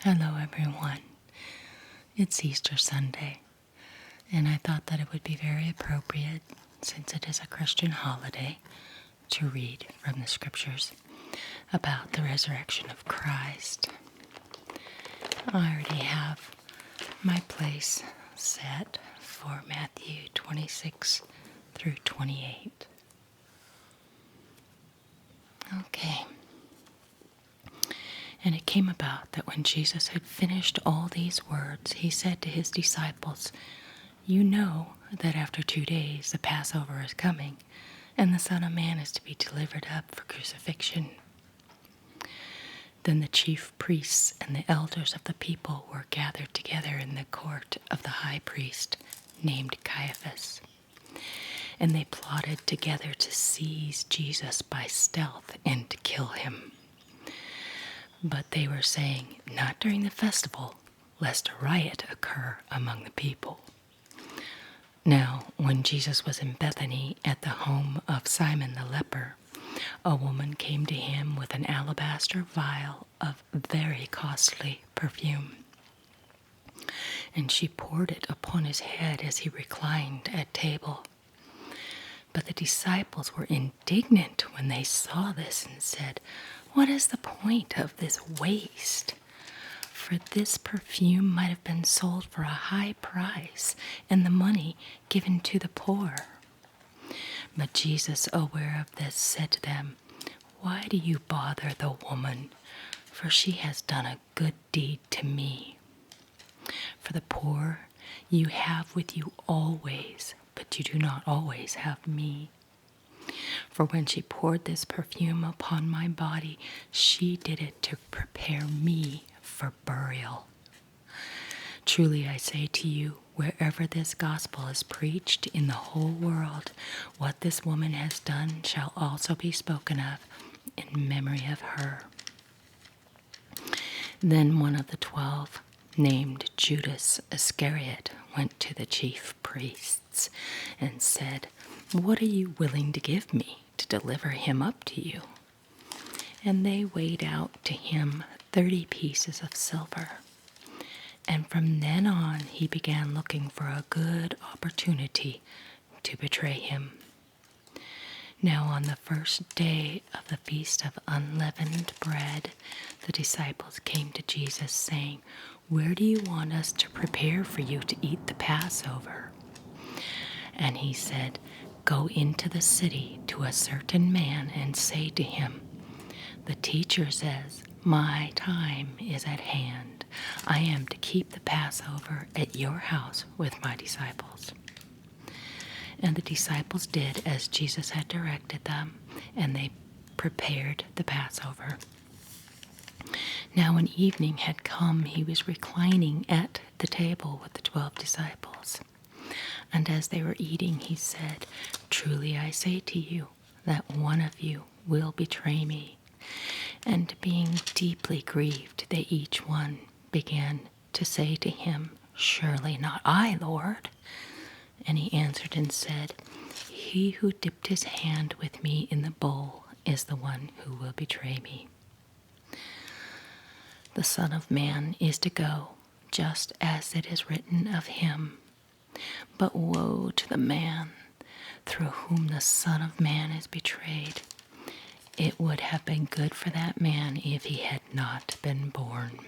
Hello, everyone. It's Easter Sunday, and I thought that it would be very appropriate, since it is a Christian holiday, to read from the scriptures about the resurrection of Christ. I already have my place set for Matthew 26 through 28. Okay. And it came about that when Jesus had finished all these words, he said to his disciples, "You know that after 2 days the Passover is coming, and the Son of Man is to be delivered up for crucifixion." Then the chief priests and the elders of the people were gathered together in the court of the high priest, named Caiaphas. And they plotted together to seize Jesus by stealth and to kill him. But they were saying, "Not during the festival, lest a riot occur among the people." Now, when Jesus was in Bethany at the home of Simon the leper, a woman came to him with an alabaster vial of very costly perfume. And she poured it upon his head as he reclined at table. But the disciples were indignant when they saw this and said, "What is the point of this waste? For this perfume might have been sold for a high price and the money given to the poor." But Jesus, aware of this, said to them, "Why do you bother the woman? For she has done a good deed to me. For the poor you have with you always, but you do not always have me. For when she poured this perfume upon my body, she did it to prepare me for burial. Truly I say to you, wherever this gospel is preached in the whole world, what this woman has done shall also be spoken of in memory of her." Then one of the 12, named Judas Iscariot, went to the chief priests and said, "What are you willing to give me to deliver him up to you?" And they weighed out to him 30 pieces of silver. And from then on he began looking for a good opportunity to betray him. Now on the first day of the Feast of Unleavened Bread, the disciples came to Jesus saying, "Where do you want us to prepare for you to eat the Passover?" And he said, "Go into the city to a certain man and say to him, 'The teacher says, my time is at hand. I am to keep the Passover at your house with my disciples.'" And the disciples did as Jesus had directed them, and they prepared the Passover. Now when evening had come, he was reclining at the table with the 12 disciples. And as they were eating, he said, "Truly I say to you, that one of you will betray me." And being deeply grieved, they each one began to say to him, "Surely not I, Lord." And he answered and said, "He who dipped his hand with me in the bowl is the one who will betray me. The Son of Man is to go, just as it is written of him. But woe to the man through whom the Son of Man is betrayed. It would have been good for that man if he had not been born."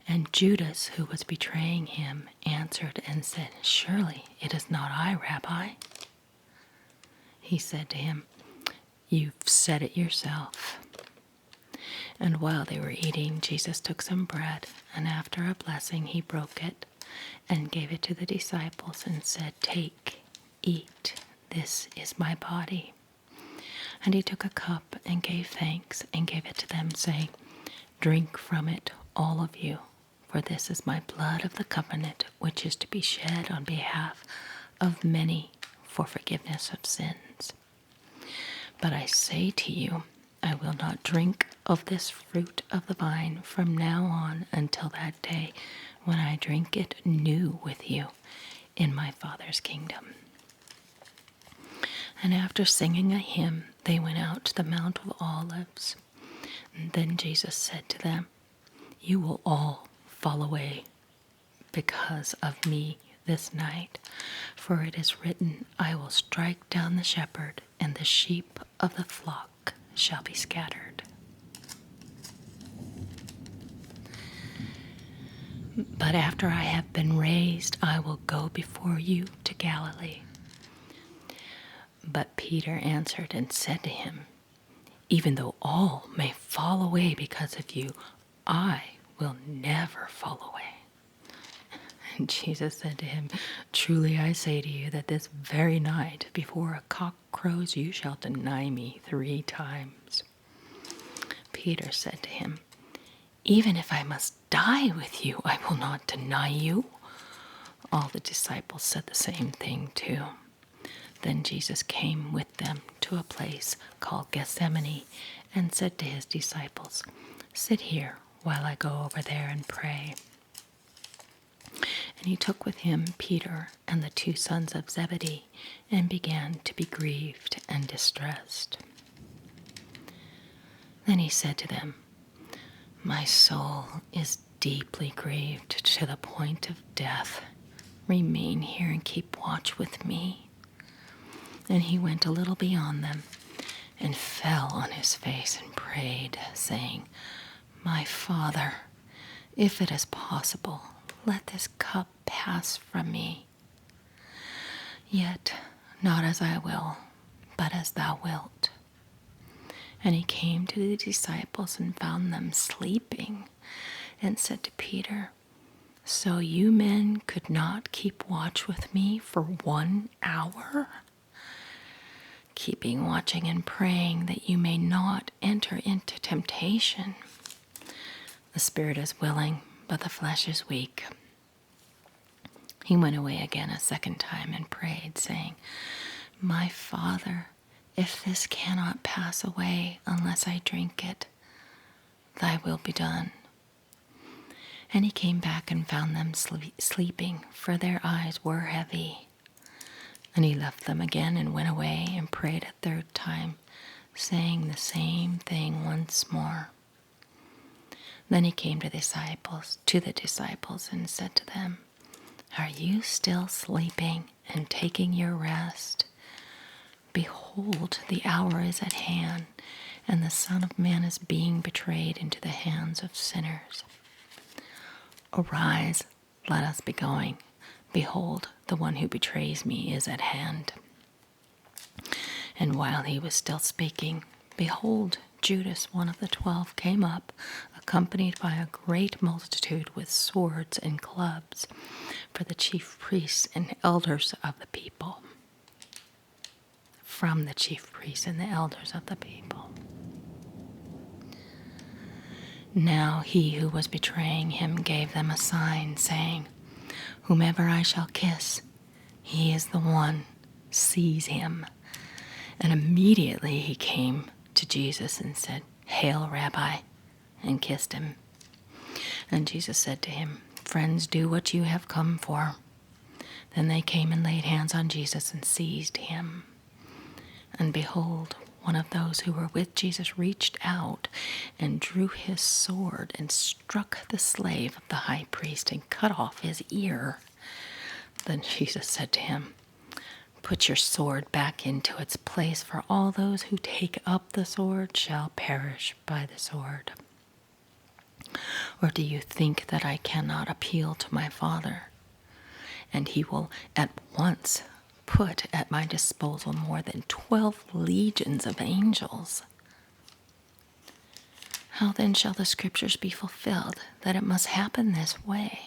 And Judas, who was betraying him, answered and said, "Surely it is not I, Rabbi." He said to him, "You've said it yourself." And while they were eating, Jesus took some bread, and after a blessing he broke it and gave it to the disciples and said, "Take, eat, this is my body." And he took a cup and gave thanks and gave it to them, saying, "Drink from it, all of you, for this is my blood of the covenant, which is to be shed on behalf of many for forgiveness of sins. But I say to you, I will not drink of this fruit of the vine from now on until that day when I drink it new with you in my Father's kingdom." And after singing a hymn, they went out to the Mount of Olives. And then Jesus said to them, you will all fall away because of me this night. For it is written, I will strike down the shepherd, and the sheep of the flock shall be scattered. But after I have been raised, I will go before you to Galilee. But Peter answered and said to him, even though all may fall away because of you, I will never fall away. And Jesus said to him, truly I say to you that this very night, before a cock crows, you shall deny me 3 times. Peter said to him, even if I must die with you, I will not deny you. All the disciples said the same thing too. Then Jesus came with them to a place called Gethsemane and said to his disciples, sit here while I go over there and pray. And he took with him Peter and the 2 sons of Zebedee and began to be grieved and distressed. Then he said to them, my soul is deeply grieved to the point of death. Remain here and keep watch with me. And he went a little beyond them and fell on his face and prayed, saying, my Father, if it is possible, let this cup pass from me. Yet not as I will, but as thou wilt. And he came to the disciples and found them sleeping, and said to Peter, so you men could not keep watch with me for 1 hour? Keeping watching and praying that you may not enter into temptation. The spirit is willing, but the flesh is weak. He went away again a second time and prayed, saying, my Father, if this cannot pass away unless I drink it, thy will be done. And he came back and found them sleeping, for their eyes were heavy. And he left them again and went away and prayed a 3rd time, saying the same thing once more. Then he came to the disciples and said to them, are you still sleeping and taking your rest? Behold, the hour is at hand, and the Son of Man is being betrayed into the hands of sinners. Arise, let us be going. Behold, the one who betrays me is at hand. And while he was still speaking, behold, Judas, one of the 12, came up, accompanied by a great multitude with swords and clubs, for the chief priests and elders of the people. From the chief priests and the elders of the people. Now he who was betraying him gave them a sign, saying, whomever I shall kiss, he is the one, seize him. And immediately he came to Jesus and said, hail, Rabbi, and kissed him. And Jesus said to him, friends, do what you have come for. Then they came and laid hands on Jesus and seized him. And behold, one of those who were with Jesus reached out and drew his sword and struck the slave of the high priest and cut off his ear. Then Jesus said to him, put your sword back into its place, for all those who take up the sword shall perish by the sword. Or do you think that I cannot appeal to my Father, and he will at once put at my disposal more than 12 legions of angels? How then shall the scriptures be fulfilled, that it must happen this way?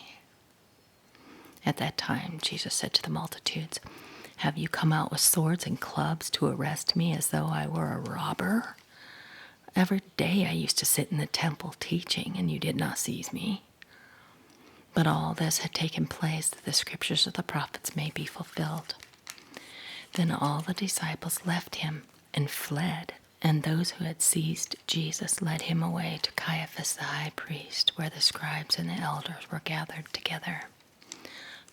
At that time Jesus said to the multitudes, have you come out with swords and clubs to arrest me as though I were a robber? Every day I used to sit in the temple teaching, and you did not seize me. But all this had taken place that the scriptures of the prophets may be fulfilled. Then all the disciples left him and fled, and those who had seized Jesus led him away to Caiaphas the high priest, where the scribes and the elders were gathered together.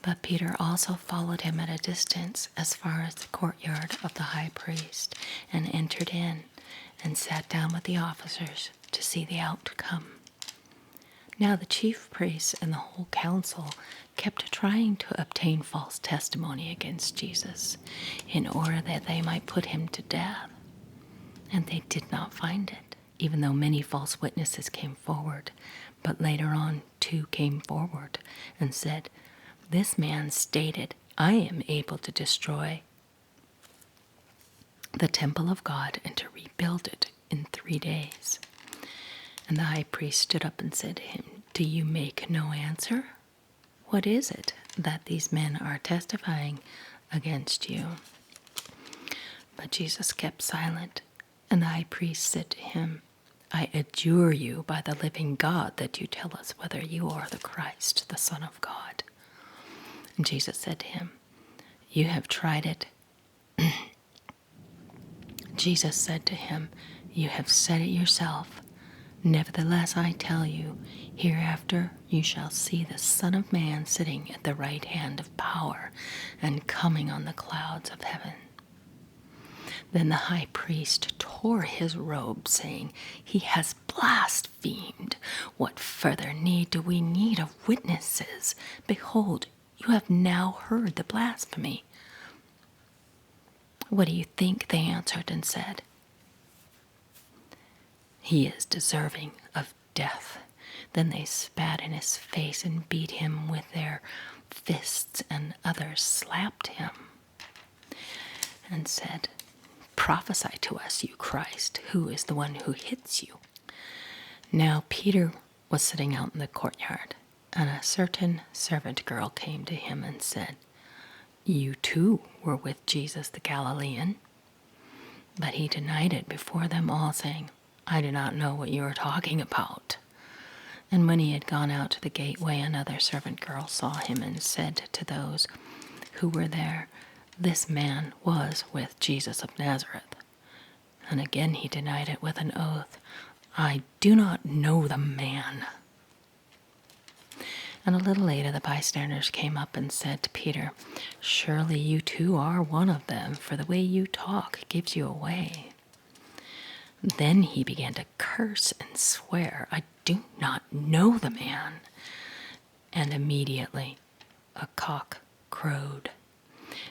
But Peter also followed him at a distance as far as the courtyard of the high priest, and entered in and sat down with the officers to see the outcome. Now the chief priests and the whole council kept trying to obtain false testimony against Jesus in order that they might put him to death. And they did not find it, even though many false witnesses came forward. But later on, 2 came forward and said, "This man stated, 'I am able to destroy the temple of God and to rebuild it in 3 days.'" And the high priest stood up and said to him, "Do you make no answer? What is it that these men are testifying against you?" But Jesus kept silent, and the high priest said to him, "I adjure you by the living God that you tell us whether you are the Christ, the Son of God." And Jesus said to him, "You have tried it." Jesus said to him, "You have said it yourself. Nevertheless, I tell you, hereafter you shall see the Son of Man sitting at the right hand of power and coming on the clouds of heaven." Then the high priest tore his robe, saying, "He has blasphemed. What further need do we need of witnesses? Behold, you have now heard the blasphemy." "What do you think?" they answered and said. "He is deserving of death." Then they spat in his face and beat him with their fists, and others slapped him and said, "Prophesy to us, you Christ. Who is the one who hits you?" Now Peter was sitting out in the courtyard, and a certain servant girl came to him and said, "You too were with Jesus the Galilean." But he denied it before them all, saying, "I do not know what you are talking about." And when he had gone out to the gateway, another servant girl saw him and said to those who were there, "This man was with Jesus of Nazareth." And again he denied it with an oath, "I do not know the man." And a little later the bystanders came up and said to Peter, "Surely you too are one of them, for the way you talk gives you away." Then he began to curse and swear, "I do not know the man." And immediately a cock crowed.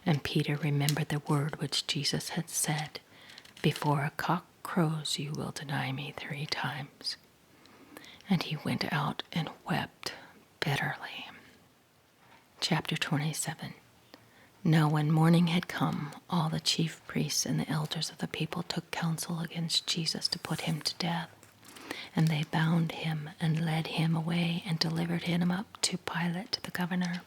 And Peter remembered the word which Jesus had said, "Before a cock crows, you will deny me 3 times." And he went out and wept bitterly. Chapter 27. Now when morning had come, all the chief priests and the elders of the people took counsel against Jesus to put him to death. And they bound him and led him away and delivered him up to Pilate the governor.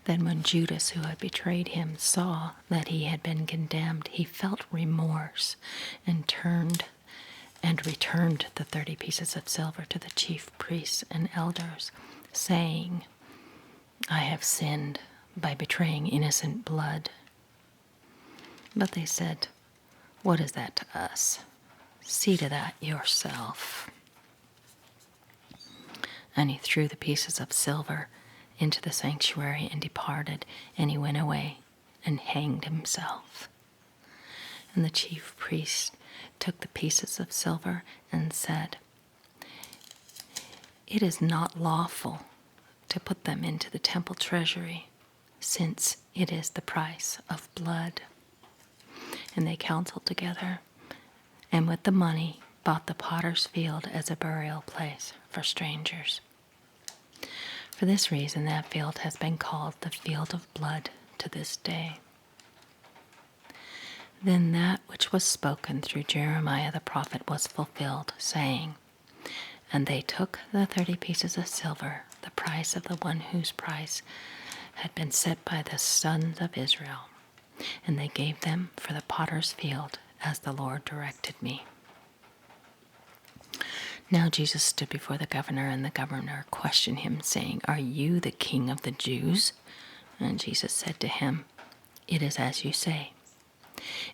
Then when Judas, who had betrayed him, saw that he had been condemned, he felt remorse and returned the 30 pieces of silver to the chief priests and elders, saying, "I have sinned by betraying innocent blood." But they said, "What is that to us? See to that yourself." And he threw the pieces of silver into the sanctuary and departed, and he went away and hanged himself. And the chief priest took the pieces of silver and said, "It is not lawful to put them into the temple treasury, since it is the price of blood." And they counseled together, and with the money bought the potter's field as a burial place for strangers. For this reason, that field has been called the field of blood to this day. Then that which was spoken through Jeremiah the prophet was fulfilled, saying, "And they took the 30 pieces of silver, the price of the one whose price had been set by the sons of Israel, and they gave them for the potter's field, as the Lord directed me." Now Jesus stood before the governor, and the governor questioned him, saying, "Are you the king of the Jews?" And Jesus said to him, "It is as you say."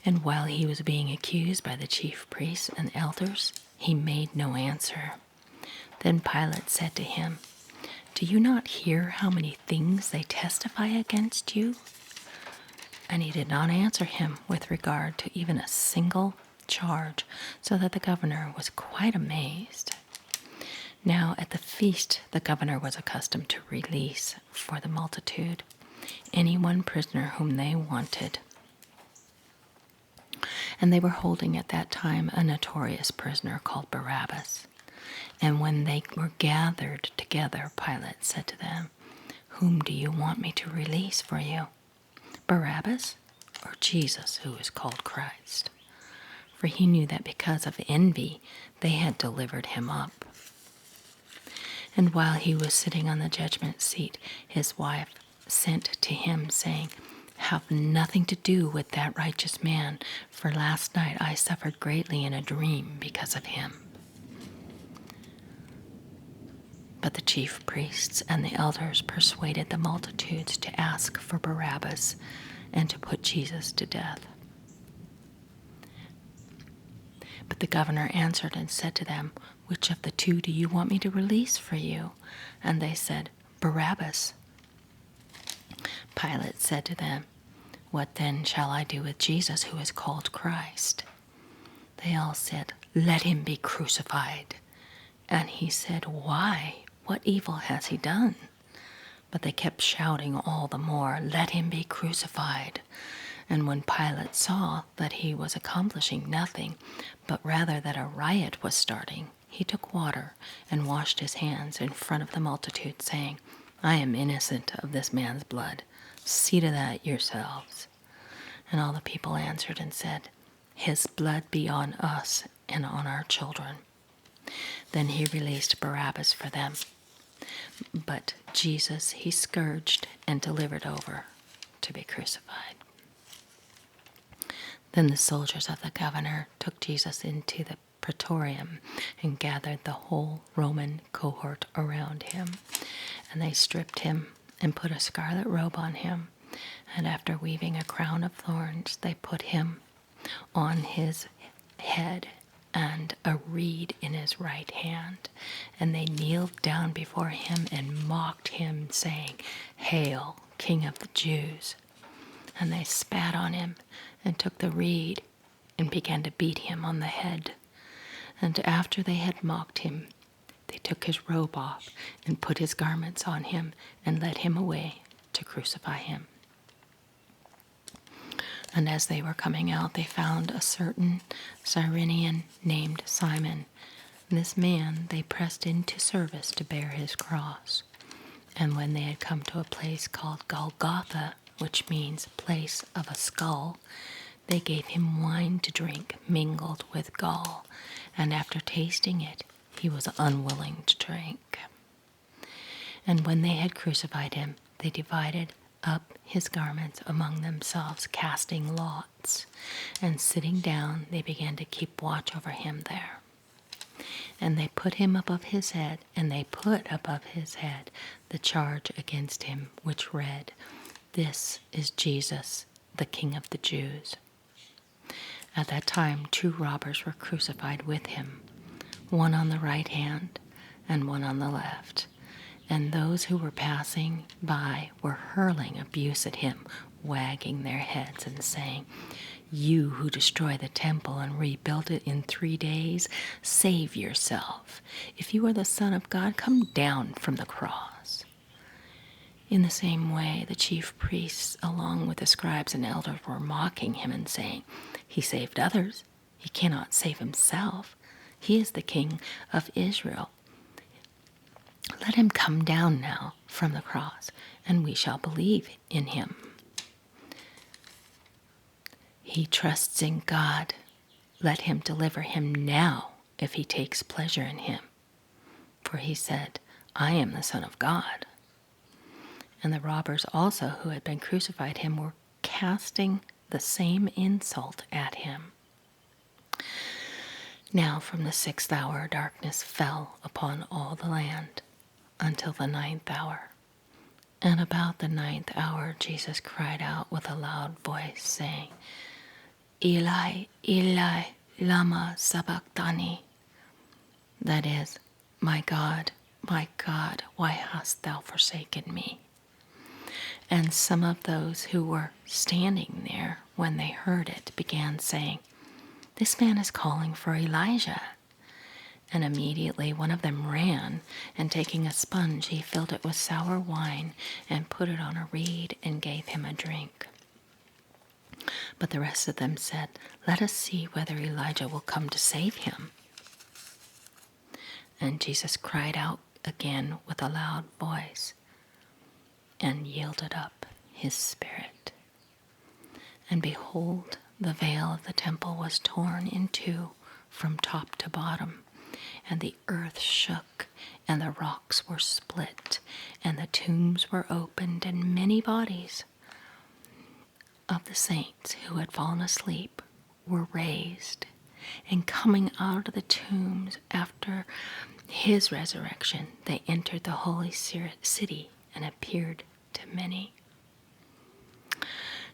And while he was being accused by the chief priests and elders, he made no answer. Then Pilate said to him, "Do you not hear how many things they testify against you?" And he did not answer him with regard to even a single charge, so that the governor was quite amazed. Now at the feast the governor was accustomed to release for the multitude any one prisoner whom they wanted. And they were holding at that time a notorious prisoner called Barabbas. And when they were gathered together, Pilate said to them, "Whom do you want me to release for you, Barabbas or Jesus, who is called Christ?" For he knew that because of envy they had delivered him up. And while he was sitting on the judgment seat, his wife sent to him, saying, "Have nothing to do with that righteous man, for last night I suffered greatly in a dream because of him." But the chief priests and the elders persuaded the multitudes to ask for Barabbas and to put Jesus to death. But the governor answered and said to them, "Which of the two do you want me to release for you?" And they said, "Barabbas." Pilate said to them, "What then shall I do with Jesus, who is called Christ?" They all said, "Let him be crucified." And he said, "Why? What evil has he done?" But they kept shouting all the more, "Let him be crucified." And when Pilate saw that he was accomplishing nothing, but rather that a riot was starting, he took water and washed his hands in front of the multitude, saying, "I am innocent of this man's blood. See to that yourselves." And all the people answered and said, "His blood be on us and on our children." Then he released Barabbas for them. But Jesus he scourged and delivered over to be crucified. Then the soldiers of the governor took Jesus into the praetorium and gathered the whole Roman cohort around him. And they stripped him and put a scarlet robe on him. And after weaving a crown of thorns, they put him on his head and a reed in his right hand. And they kneeled down before him and mocked him, saying, "Hail, King of the Jews!" And they spat on him and took the reed and began to beat him on the head. And after they had mocked him, they took his robe off and put his garments on him and led him away to crucify him. And as they were coming out, they found a certain Cyrenian named Simon. This man they pressed into service to bear his cross. And when they had come to a place called Golgotha, which means place of a skull, they gave him wine to drink mingled with gall, and after tasting it, he was unwilling to drink. And when they had crucified him, they divided up his garments among themselves, casting lots, and sitting down, they began to keep watch over him there. And they put above his head the charge against him, which read, "This is Jesus, the King of the Jews." At that time 2 robbers were crucified with him, one on the right hand and one on the left. And those who were passing by were hurling abuse at him, wagging their heads and saying, "You who destroy the temple and rebuild it in 3 days, save yourself. If you are the Son of God, come down from the cross." In the same way, the chief priests, along with the scribes and elders, were mocking him and saying, "He saved others. He cannot save himself. He is the King of Israel. Let him come down now from the cross, and we shall believe in him. He trusts in God. Let him deliver him now if he takes pleasure in him. For he said, 'I am the Son of God.'" And the robbers also who had been crucified him were casting the same insult at him. Now from the 6th hour darkness fell upon all the land until the 9th hour. And about the 9th hour Jesus cried out with a loud voice, saying, "Eli, Eli, lama sabachthani?" That is, my God, why hast thou forsaken me?" And some of those who were standing there when they heard it began saying, "This man is calling for Elijah." And immediately one of them ran, and taking a sponge, he filled it with sour wine, and put it on a reed, and gave him a drink. But the rest of them said, "Let us see whether Elijah will come to save him." And Jesus cried out again with a loud voice, and yielded up his spirit. And behold, the veil of the temple was torn in two from top to bottom, and the earth shook, and the rocks were split, and the tombs were opened, and many bodies of the saints who had fallen asleep were raised. And coming out of the tombs after his resurrection, they entered the holy city and appeared to many.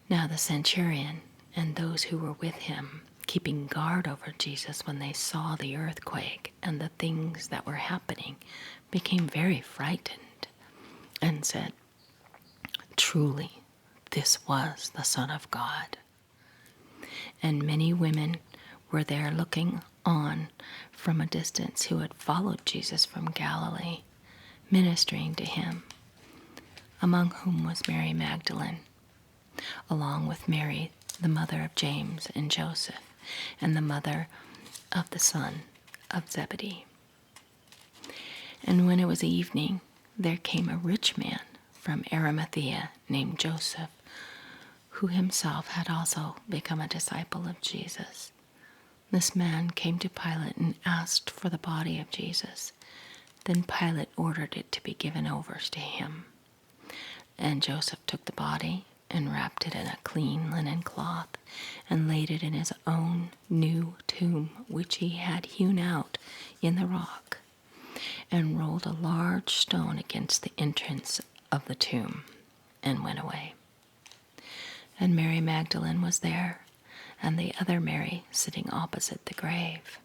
Now the centurion and those who were with him, keeping guard over Jesus when they saw the earthquake and the things that were happening, became very frightened and said, "Truly, this was the Son of God." And many women were there looking on from a distance who had followed Jesus from Galilee, ministering to him, among whom was Mary Magdalene, along with Mary, the mother of James and Joseph, and the mother of the son of Zebedee. And when it was evening, there came a rich man from Arimathea named Joseph, who himself had also become a disciple of Jesus. This man came to Pilate and asked for the body of Jesus. Then Pilate ordered it to be given over to him. And Joseph took the body and wrapped it in a clean linen cloth, and laid it in his own new tomb, which he had hewn out in the rock, and rolled a large stone against the entrance of the tomb, and went away. And Mary Magdalene was there, and the other Mary sitting opposite the grave.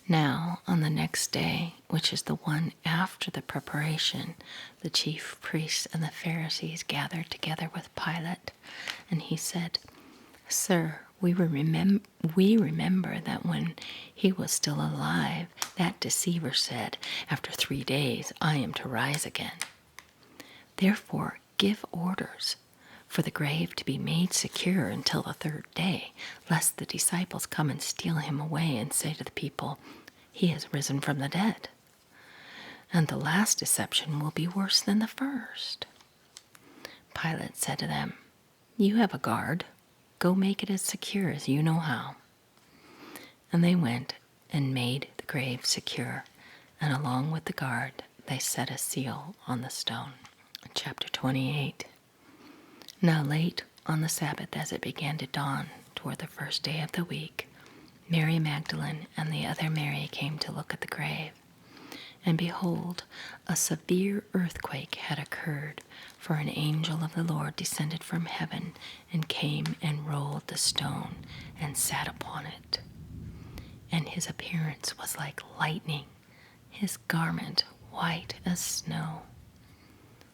Now, on the next day, which is the one after the preparation, the chief priests and the Pharisees gathered together with Pilate, and he said, "Sir, we remember that when he was still alive, that deceiver said, 'After 3 days I am to rise again.' Therefore, give orders for the grave to be made secure until the 3rd day, lest the disciples come and steal him away and say to the people, 'He has risen from the dead.' And the last deception will be worse than the first." Pilate said to them, "You have a guard. Go make it as secure as you know how." And they went and made the grave secure, and along with the guard they set a seal on the stone. Chapter 28. Now late on the Sabbath, as it began to dawn toward the first day of the week, Mary Magdalene and the other Mary came to look at the grave. And behold, a severe earthquake had occurred, for an angel of the Lord descended from heaven and came and rolled the stone and sat upon it. And his appearance was like lightning, his garment white as snow.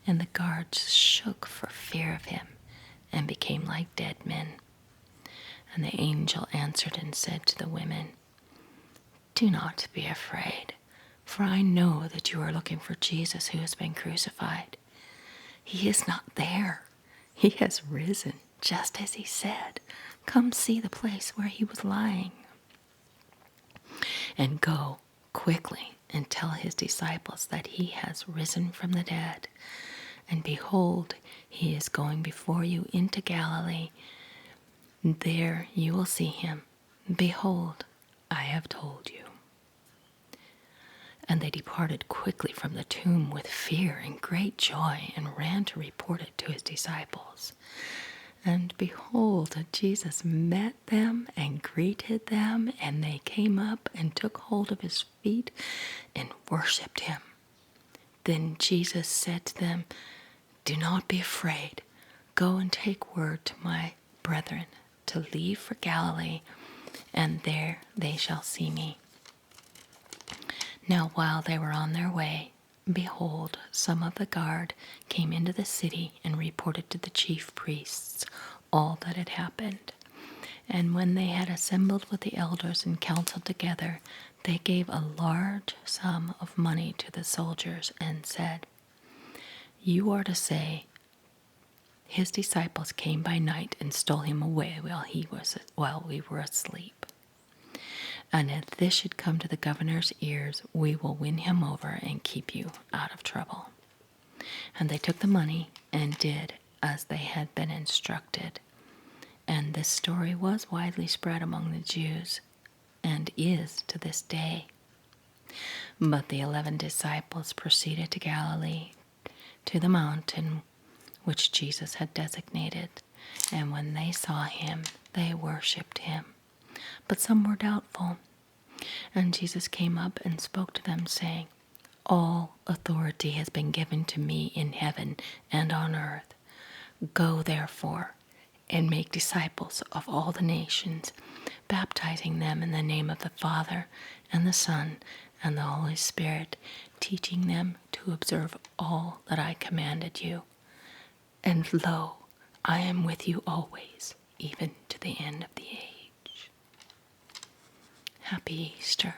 And the guards shook for fear of him and became like dead men. And the angel answered and said to the women, "Do not be afraid, for I know that you are looking for Jesus who has been crucified. He is not there. He has risen, just as he said. Come see the place where he was lying. And go quickly and tell his disciples that he has risen from the dead. And behold, he is going before you into Galilee. There you will see him. Behold, I have told you." And they departed quickly from the tomb with fear and great joy, and ran to report it to his disciples. And behold, Jesus met them and greeted them, and they came up and took hold of his feet and worshipped him. Then Jesus said to them, "Do not be afraid. Go and take word to my brethren to leave for Galilee, and there they shall see me." Now while they were on their way, behold, some of the guard came into the city and reported to the chief priests all that had happened. And when they had assembled with the elders and counseled together, they gave a large sum of money to the soldiers and said, "You are to say, his disciples came by night and stole him away while we were asleep. And if this should come to the governor's ears, we will win him over and keep you out of trouble." And they took the money and did as they had been instructed. And this story was widely spread among the Jews and is to this day. But the 11 disciples proceeded to Galilee, to the mountain which Jesus had designated. And when they saw him, they worshipped him. But some were doubtful. And Jesus came up and spoke to them, saying, "All authority has been given to me in heaven and on earth. Go, therefore, and make disciples of all the nations, baptizing them in the name of the Father and the Son and the Holy Spirit, teaching them to observe all that I commanded you. And lo, I am with you always, even to the end of the age." Happy Easter.